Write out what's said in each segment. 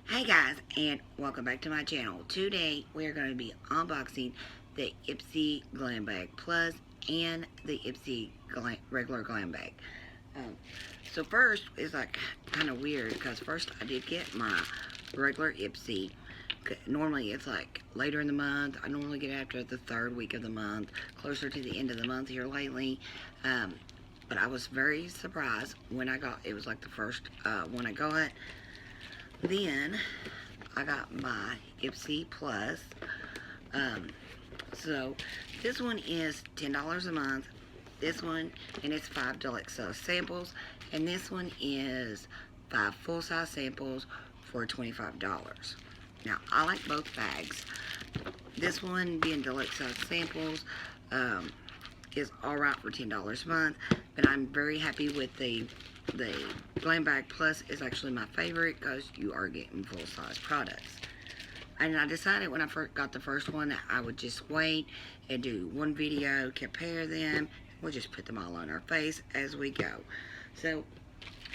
Hey guys, and welcome back to my channel. Today we are going to be unboxing the Ipsy Glam Bag Plus and the Ipsy regular Glam Bag. Um, so first, it's like kind of weird because first I did get my regular Ipsy. Normally it's like later in the month. I normally get after the third week of the month, closer to the end of the month here lately. But I was very surprised when I got, it was like the first one I got. Then I got my Ipsy Plus. Um, so this one is $10 a month. This one, and it's 5 deluxe samples. And this one is 5 full-size samples for $25. Now, I like both bags. This one, being deluxe size samples, is alright for $10 a month. But I'm very happy with the Glam Bag Plus is actually my favorite because you are getting full-size products. And I decided when I first got the first one that I would just wait and do one video, compare them. We'll just put them all on our face as we go. So,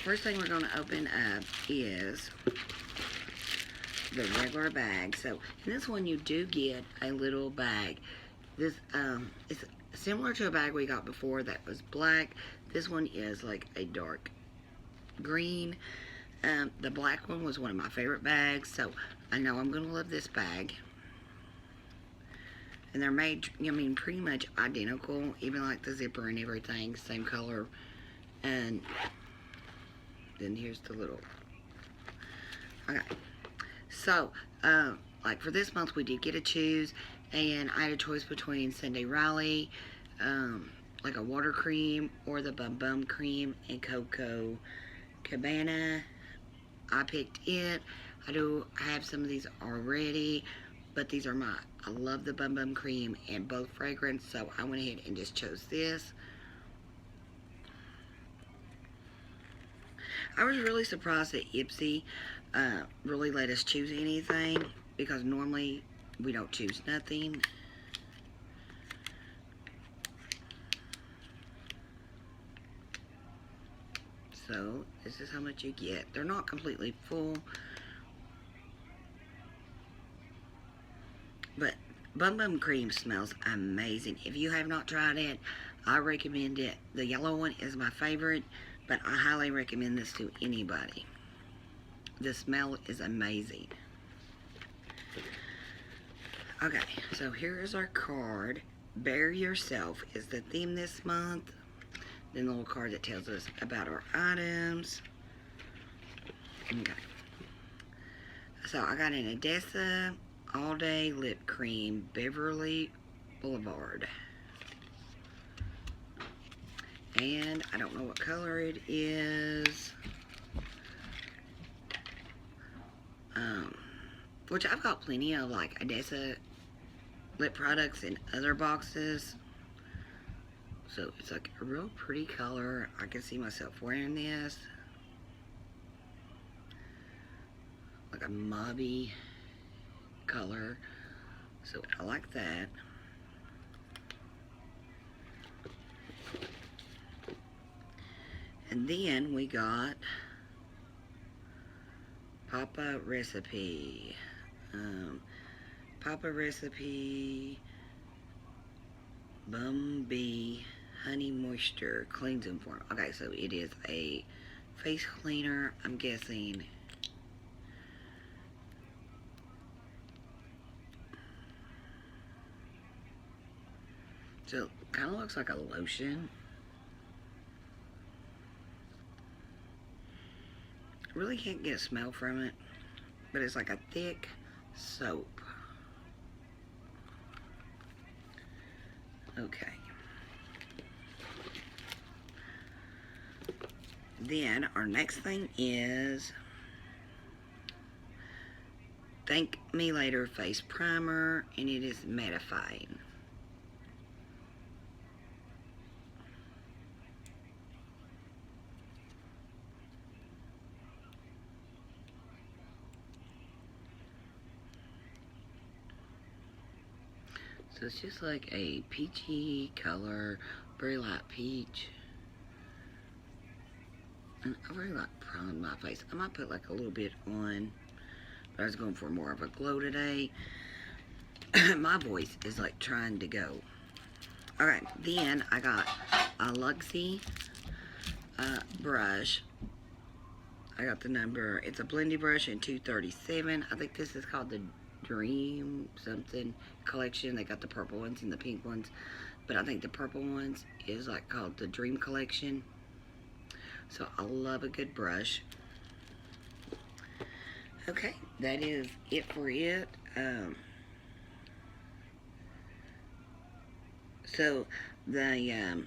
first thing we're going to open up is the regular bag. So, in this one you do get a little bag. This is similar to a bag we got before that was black. This one is like a dark green. The black one was one of my favorite bags, so I know I'm gonna love this bag. And they're made, I mean, pretty much identical, even like the zipper and everything, same color. And then here's the little, okay. So, like for this month we did get to choose, and I had a choice between Sunday Riley, like a water cream, or the Bum Bum cream and Cocoa Cabana. I picked it. I do have some of these already, but these are my, I love the Bum Bum cream and both fragrance, so I went ahead and just chose this. I was really surprised that Ipsy really let us choose anything, because normally we don't choose nothing. So, this is how much you get. They're not completely full, but Bum Bum cream smells amazing. If you have not tried it, I recommend it. The yellow one is my favorite, but I highly recommend this to anybody. The smell is amazing. Okay, so here is our card. Bear Yourself is the theme this month. Then the little card that tells us about our items. Okay. So I got an Odessa All Day Lip Cream, Beverly Boulevard. And I don't know what color it is. Which I've got plenty of like Odessa lip products in other boxes. So it's like a real pretty color. I can see myself wearing this. Like a mauvey color. So I like that. And then we got Papa Recipe. Papa Recipe Bum Bee Honey Moisture Cleansing Form. Okay, so it is a face cleaner, I'm guessing. So it kind of looks like a lotion. I really can't get a smell from it, but it's like a thick soap. Okay. Then our next thing is Thank Me Later Face Primer, and it is mattifying. So it's just like a peachy color, very light peach. And I really like prime my face. I might put like a little bit on But I was going for more of a glow today. My voice is like trying to go. Alright, then I got a Luxie brush. I got the number, it's a blending brush in 237. I think this is called the Dream something collection. They got the purple ones and the pink ones, but I think the purple ones is like called the Dream collection. So I love a good brush. Okay, that is it for it. So the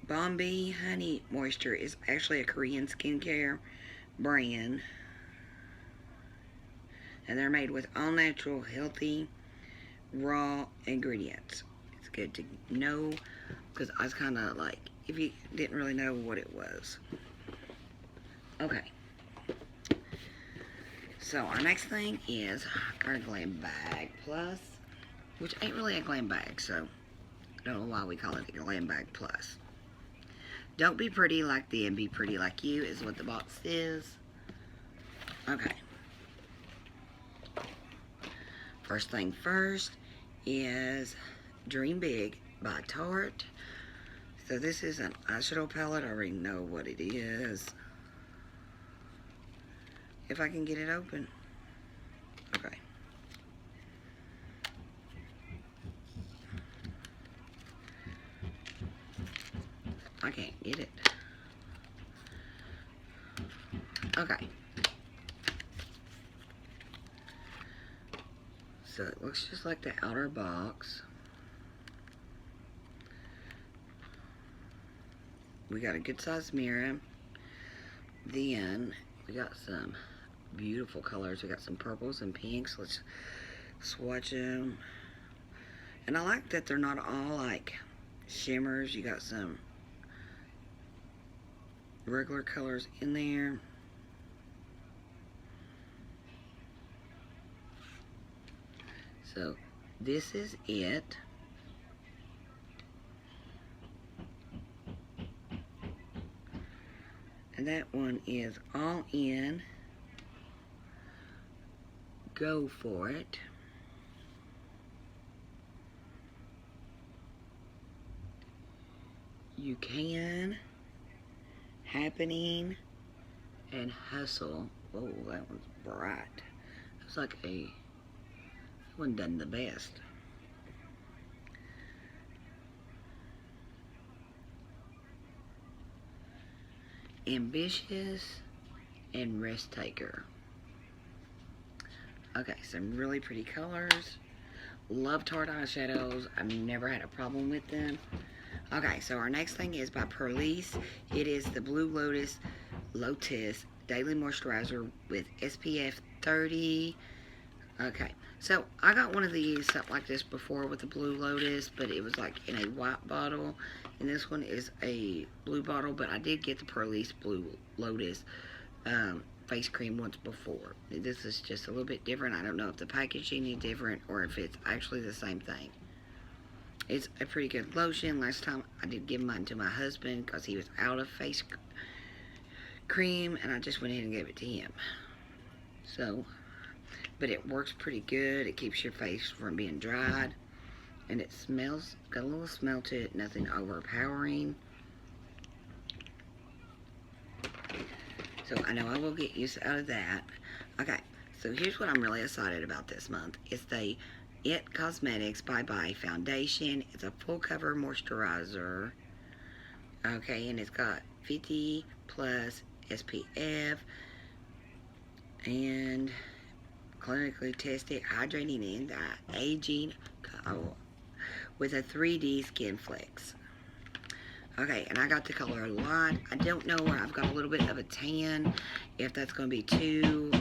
Bombay Honey Moisture is actually a Korean skincare brand. And they're made with all natural, healthy, raw ingredients. It's good to know, because I was kind of like, if you didn't really know what it was. Okay. So our next thing is our Glam Bag Plus, which ain't really a Glam Bag, so I don't know why we call it a Glam Bag Plus. Don't be pretty like them, be pretty like you is what the box is. Okay. First thing first is Dream Big by Tarte. So this is an eyeshadow palette. I already know what it is. If I can get it open. Okay. I can't get it. Okay. So it looks just like the outer box. We got a good sized mirror. Then we got some beautiful colors. We got some purples and pinks. Let's swatch them. And I like that they're not all like shimmers. You got some regular colors in there. So this is it. And that one is All In. Go for it. You Can. Happening. And Hustle. Oh, that one's bright. It's like a... one done the best. Ambitious and Risk Taker. Okay, some really pretty colors. Love Tarte eyeshadows. I've never had a problem with them. Okay, so our next thing is by Perlice. It is the Blue Lotus Daily Moisturizer with SPF 30. Okay, so I got one of these, something like this before with the Blue Lotus, but it was like in a white bottle. And this one is a blue bottle, but I did get the Perlice Blue Lotus face cream once before. This is just a little bit different. I don't know if the packaging is different or if it's actually the same thing. It's a pretty good lotion. Last time I did give mine to my husband because he was out of face cream, and I just went ahead and gave it to him. So... but it works pretty good. It keeps your face from being dried. And it smells, got a little smell to it, nothing overpowering. So I know I will get use out of that. Okay, so here's what I'm really excited about this month. It's the It Cosmetics Bye Bye Foundation. It's a full cover moisturizer. Okay, and it's got 50 plus SPF. And... clinically tested, hydrating, and aging with a 3D skin flex. Okay, and I got the color Light. I don't know where I've got a little bit of a tan, if that's going to be too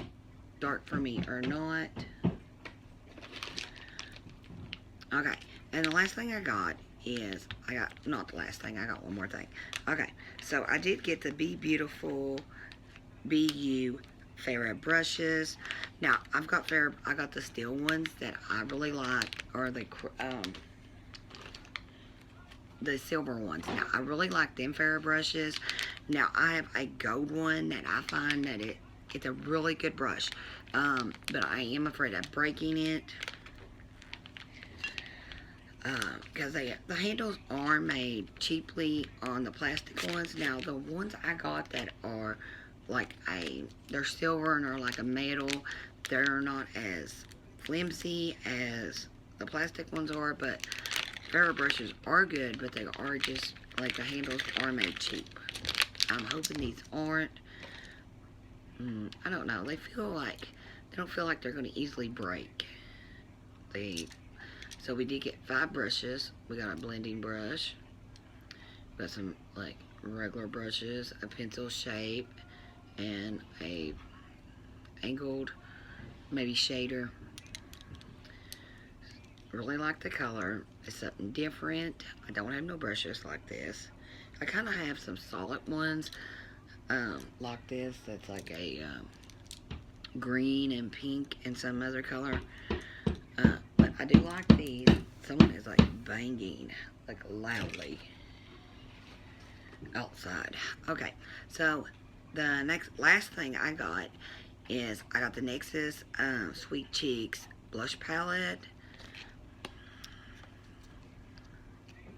dark for me or not. Okay, and the last thing I got is, not the last thing, I got one more thing. Okay, so I did get the Be Beautiful BU Farrah brushes. Now I got the steel ones that I really like, or the silver ones. Now I really like them Farrah brushes. Now I have a gold one that I find that it It's a really good brush. But I am afraid of breaking it. Because the handles are made cheaply on the plastic ones. Now, the ones I got that are like they're silver and are like a metal, they're not as flimsy as the plastic ones are, but Ferro brushes are good, but they are just, like, the handles are made cheap. I'm hoping these aren't. I don't know. They don't feel like they're going to easily break. So we did get 5 brushes. We got a blending brush. We got some, like, regular brushes, a pencil shape, and a angled, maybe shader. Really like the color. It's something different. I don't have no brushes like this. I kind of have some solid ones like this. That's like a green and pink and some other color. But I do like these. Someone is like banging like loudly outside. Okay, so the last thing I got is I got the NYX Sweet Cheeks blush palette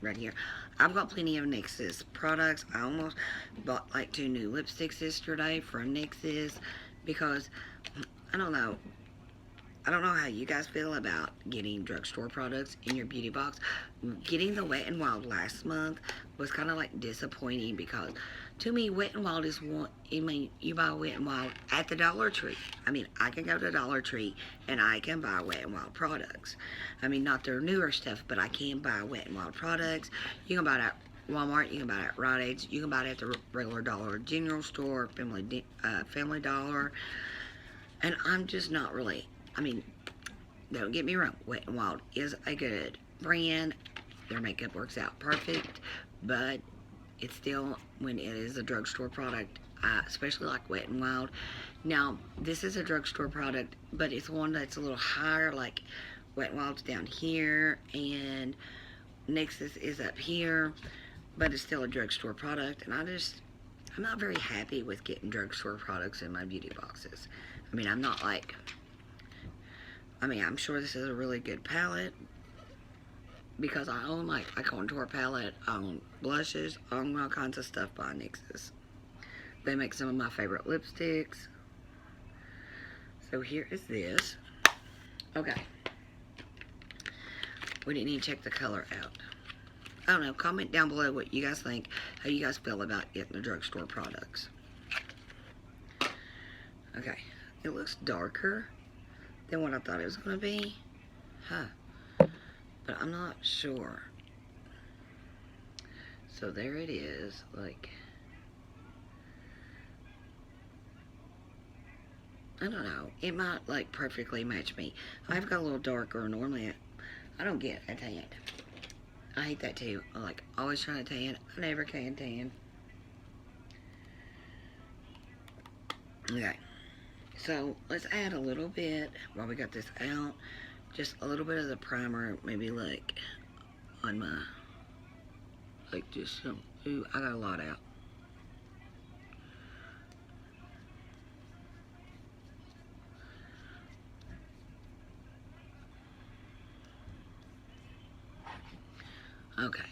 right here. I've got plenty of NYX products. I almost bought like 2 new lipsticks yesterday from NYX because I don't know how you guys feel about getting drugstore products in your beauty box. Getting the Wet n Wild last month was kind of like disappointing because to me, Wet n Wild is one. I mean, you buy Wet n Wild at the Dollar Tree. I mean, I can go to the Dollar Tree and I can buy Wet n Wild products. I mean, not their newer stuff, but I can buy Wet n Wild products. You can buy it at Walmart. You can buy it at Rite Aid. You can buy it at the regular Dollar General store, Family Dollar. And I'm just not really. I mean, don't get me wrong, Wet n Wild is a good brand. Their makeup works out perfect, but it's still, when it is a drugstore product, especially like Wet n Wild. Now, this is a drugstore product, but it's one that's a little higher, like Wet n Wild's down here, and NYX is up here, but it's still a drugstore product, and I'm not very happy with getting drugstore products in my beauty boxes. I mean, I'm sure this is a really good palette because I own like a contour palette, I own blushes, I own all kinds of stuff by NYX. They make some of my favorite lipsticks. So here is this. Okay. We didn't even check the color out. I don't know. Comment down below what you guys think, how you guys feel about getting the drugstore products. Okay. It looks darker than what I thought it was going to be. But I'm not sure. So there it is. Like, I don't know. It might like perfectly match me. I've got a little darker. Normally I don't get a tan. I hate that too. I like always trying to tan. I never can tan. Okay. So let's add a little bit while we got this out. Just a little bit of the primer, maybe like on my, like just some, ooh, I got a lot out. Okay.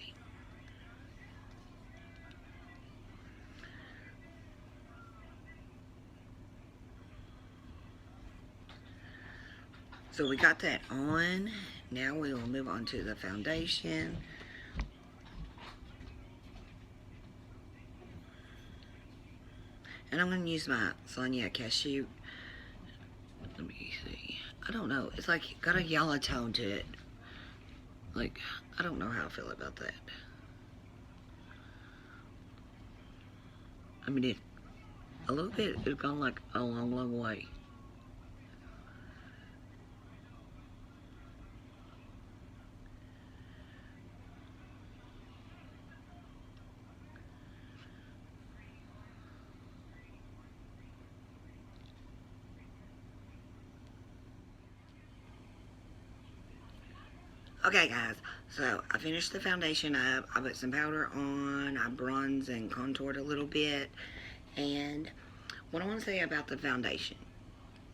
So we got that on. Now we will move on to the foundation. And I'm going to use my Sonia Cashew. Let me see. I don't know. It's like got a yellow tone to it. Like, I don't know how I feel about that. I mean, a little bit, it's gone like a long, long way. Okay guys, so I finished the foundation up. I put some powder on, I bronzed and contoured a little bit, and what I want to say about the foundation.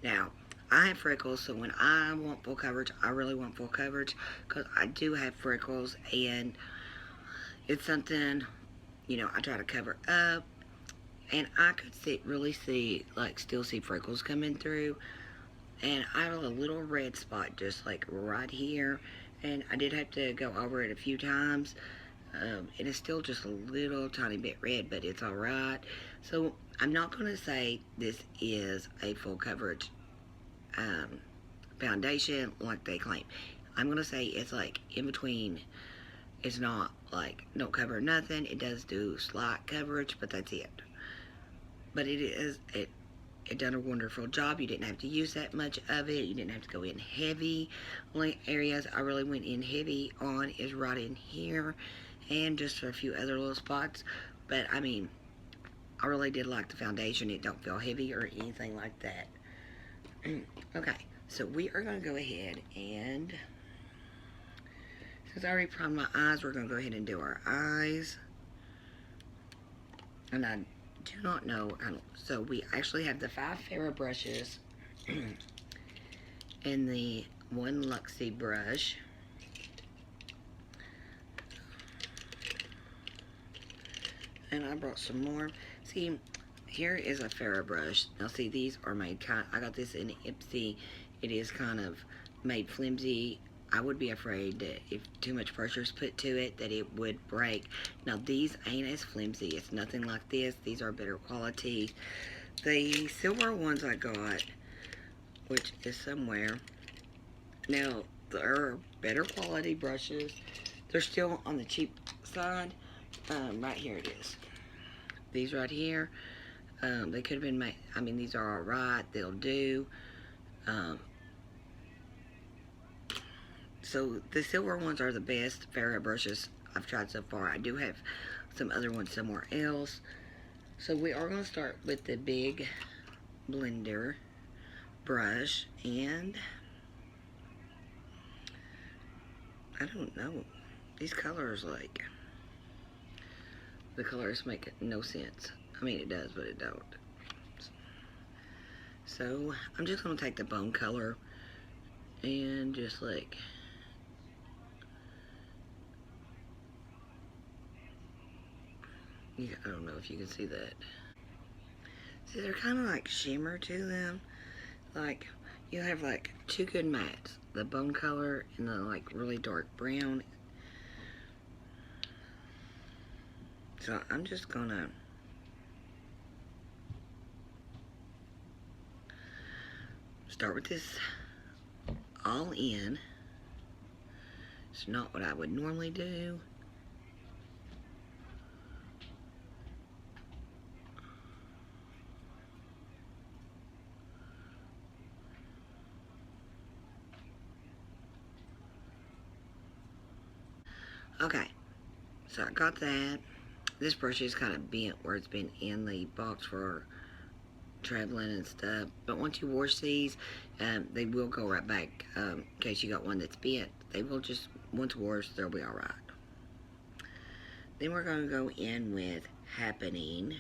Now, I have freckles, so when I want full coverage, I really want full coverage because I do have freckles, and it's something, you know, I try to cover up, and I could really see, like, still see freckles coming through, and I have a little red spot just, like, right here, and I did have to go over it a few times. It is still just a little tiny bit red, but it's alright. So, I'm not going to say this is a full coverage foundation like they claim. I'm going to say it's like in between. It's not like don't cover nothing. It does do slight coverage, but that's it. But it done a wonderful job. You didn't have to use that much of it. You didn't have to go in heavy. Only areas I really went in heavy on is right in here and just a few other little spots. But I mean, I really did like the foundation. It don't feel heavy or anything like that. Okay, so we are going to go ahead and, since I already primed my eyes, we're going to go ahead and do our eyes. And I do not know, so we actually have the 5 Farrah brushes and the 1 Luxie brush. And I brought some more. See, here is a Farrah brush. Now see, these are made I got this in Ipsy. It is kind of made flimsy. I would be afraid that if too much pressure is put to it, that it would break. Now these ain't as flimsy. It's nothing like this. These are better quality. The silver ones I got, which is somewhere. Now, they're better quality brushes. They're still on the cheap side. Right here it is. These right here. They could have been made, I mean, these are alright, they'll do. So the silver ones are the best Farrah brushes I've tried so far. I do have some other ones somewhere else. So we are going to start with the big blender brush, and I don't know, these colors, like, the colors make no sense. I mean, it does, but it don't. So, I'm just going to take the bone color and just, like, yeah, I don't know if you can see that. See, they're kind of like shimmer to them. Like, you have, like, 2 good mattes. The bone color and the, like, really dark brown. So, I'm just going to start with this all in. It's not what I would normally do. Okay, so I got that. This brush is kind of bent where it's been in the box for traveling and stuff. But once you wash these, they will go right back. In case you got one that's bent, they will just, once washed, they'll be alright. Then we're going to go in with Happening.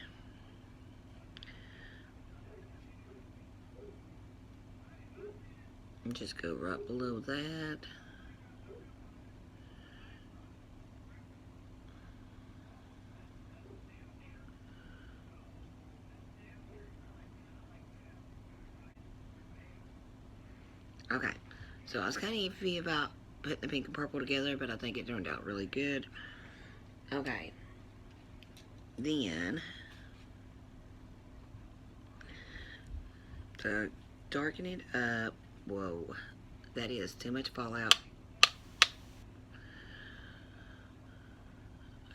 And just go right below that. Okay, so I was kind of iffy about putting the pink and purple together, but I think it turned out really good. Okay, then, to darken it up, whoa, that is too much fallout.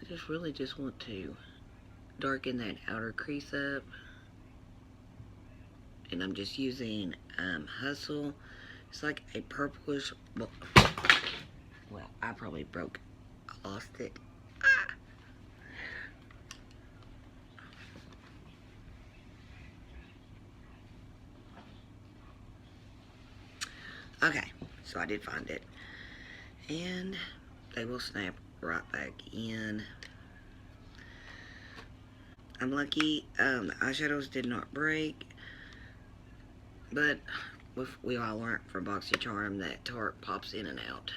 I really just want to darken that outer crease up. And I'm just using Hustle. It's like a purplish, well, I probably lost it. Ah. Okay, so I did find it. And they will snap right back in. I'm lucky the eyeshadows did not break, but we all learned from BoxyCharm that Tarte pops in and out.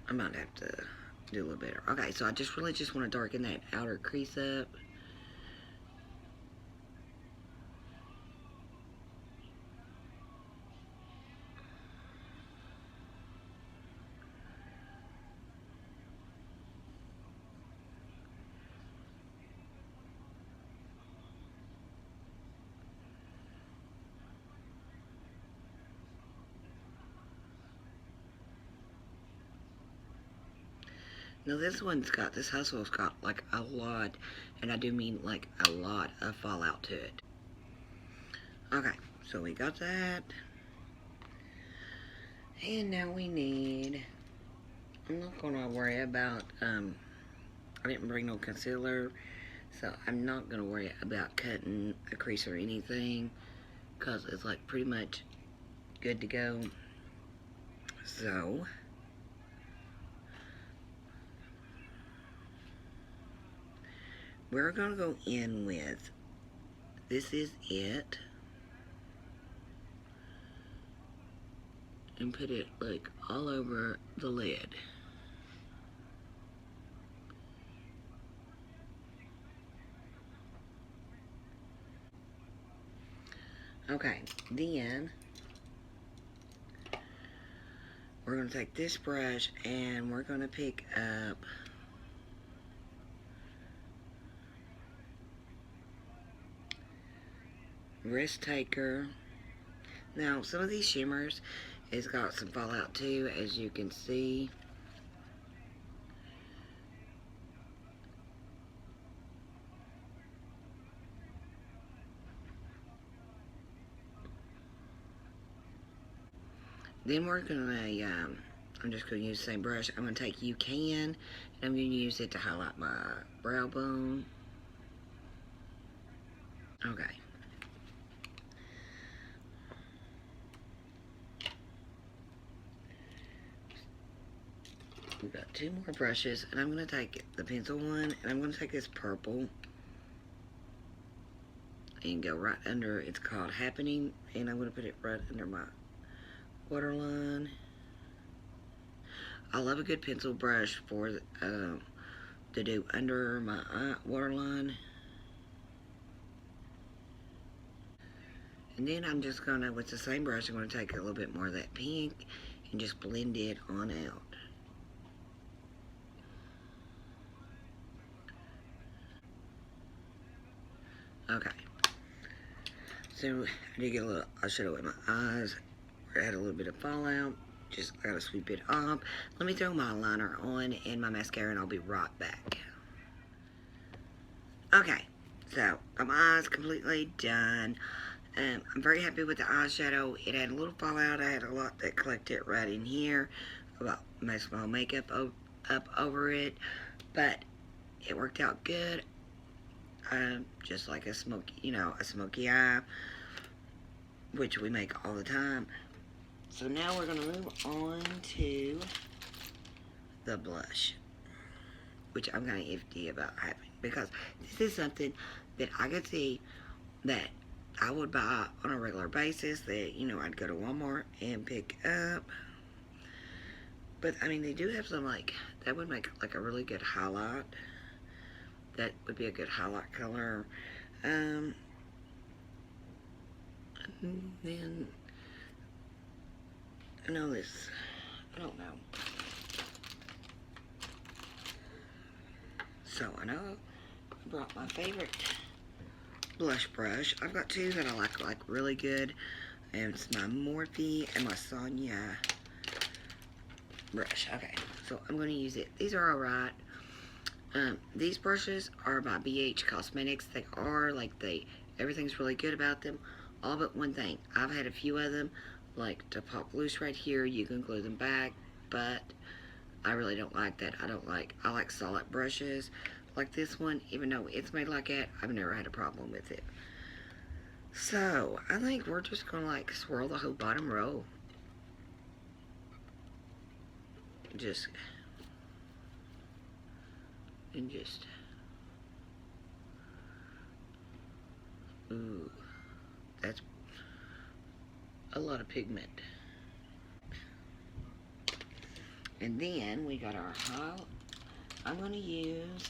I might have to do a little better. Okay, so I really just want to darken that outer crease up. Now this hustle's got like a lot, and I do mean like a lot of fallout to it. Okay, so we got that. And now we need, I'm not gonna worry about, I didn't bring no concealer, so I'm not gonna worry about cutting a crease or anything, cause it's like pretty much good to go. So, we're gonna go in with, this is it, and put it like all over the lid. Okay, then we're going to take this brush and we're going to pick up Risk Taker. Now, some of these shimmers, it's got some fallout too, as you can see. Then we're going to, I'm just going to use the same brush. I'm going to take You Can, and I'm going to use it to highlight my brow bone. Okay. We've got two more brushes, and I'm going to take the pencil one, and I'm going to take this purple and go right under, it's called Happening, and I'm going to put it right under my waterline. I love a good pencil brush for to do under my waterline. And then I'm just going to, with the same brush, I'm going to take a little bit more of that pink and just blend it on out. Okay. So I did get a little eyeshadow in my eyes where I had a little bit of fallout. Just gotta sweep it up. Let me throw my liner on and my mascara, and I'll be right back. Okay, so my eyes completely done. I'm very happy with the eyeshadow. It had a little fallout. I had a lot that collected right in here. About most of my makeup up over it, but it worked out good. Just like a smoky, a smoky eye, which we make all the time. So now we're going to move on to the blush, which I'm kind of iffy about having, because this is something that I could see that I would buy on a regular basis, that, I'd go to Walmart and pick up. But, I mean, they do have some, that would make, a really good highlight. That would be a good highlight color. And then, I don't know. So, I know I brought my favorite blush brush. I've got two that I like really good. And it's my Morphe and my Sonia brush. Okay, so I'm going to use it. These are alright. These brushes are by BH Cosmetics. They are, everything's really good about them. All but one thing. I've had a few of them, to pop loose right here. You can glue them back, but I really don't like that. I like solid brushes like this one. Even though it's made like that, I've never had a problem with it. So, I think we're just going to, swirl the whole bottom row. Just and just, ooh, that's a lot of pigment. And then we got our highlight. I'm going to use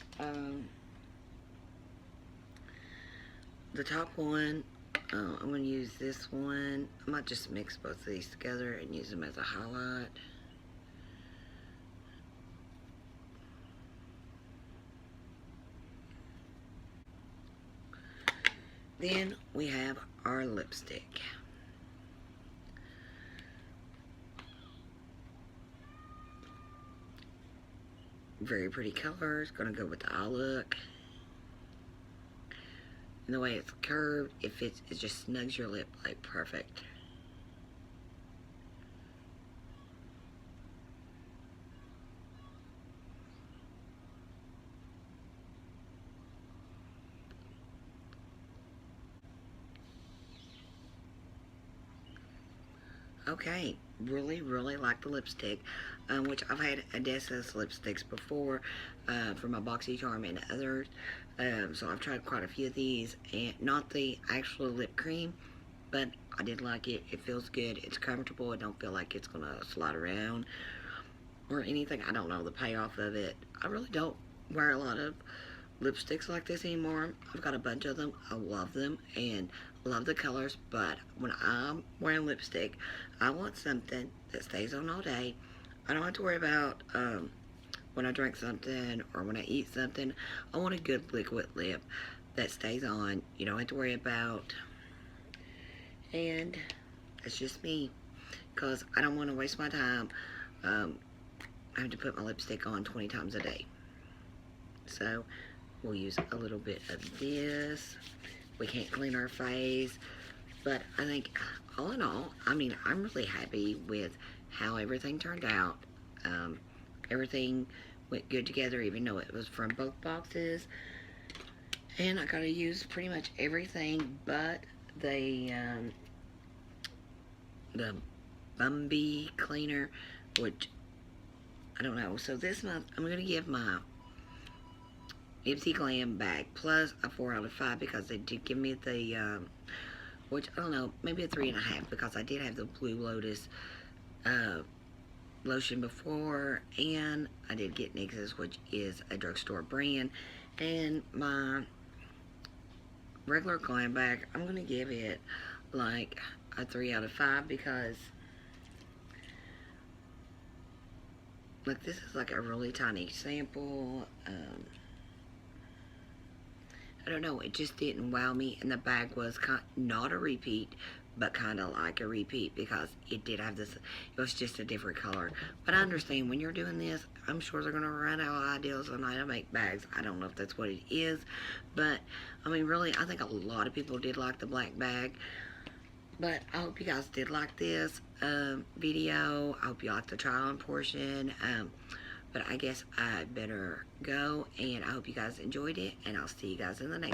the top one. I'm going to use this one. I might just mix both of these together and use them as a highlight. Then we have our lipstick. Very pretty colors. Gonna go with the eye look. And the way it's curved, it fits, it just snugs your lip like perfect. Okay, really like the lipstick, which I've had Odessa's lipsticks before for my BoxyCharm and others. So I've tried quite a few of these, and not the actual lip cream, but I did like it. It feels good. It's comfortable. I don't feel like it's gonna slide around or anything. I don't know the payoff of it. I really don't wear a lot of lipsticks like this anymore. I've got a bunch of them. I love them and love the colors, but when I'm wearing lipstick, I want something that stays on all day. I don't have to worry about when I drink something or when I eat something. I want a good liquid lip that stays on. You don't have to worry about, and it's just me, because I don't want to waste my time having to put my lipstick on 20 times a day. So we'll use a little bit of this. We can't clean our face, but I think all in all, I mean, I'm really happy with how everything turned out. Everything went good together, even though it was from both boxes. And I got to use pretty much everything but the Bumby cleaner, which I don't know. So this month, I'm going to give my Ipsy Glam bag plus a 4 out of 5 because they did give me the, which I don't know, maybe a 3.5 because I did have the Blue Lotus lotion before, and I did get NYX's, which is a drugstore brand, and my regular glam bag, I'm going to give it like a 3 out of 5 because like this is like a really tiny sample. I don't know, it just didn't wow me, and the bag was not a repeat, but kind of like a repeat because it did have this, it was just a different color. But I understand when you're doing this, I'm sure they're going to run out of ideas on how to make bags. I don't know if that's what it is, but I mean, really, I think a lot of people did like the black bag. But I hope you guys did like this video. I hope you liked the try-on portion. But I guess I better go, and I hope you guys enjoyed it, and I'll see you guys in the next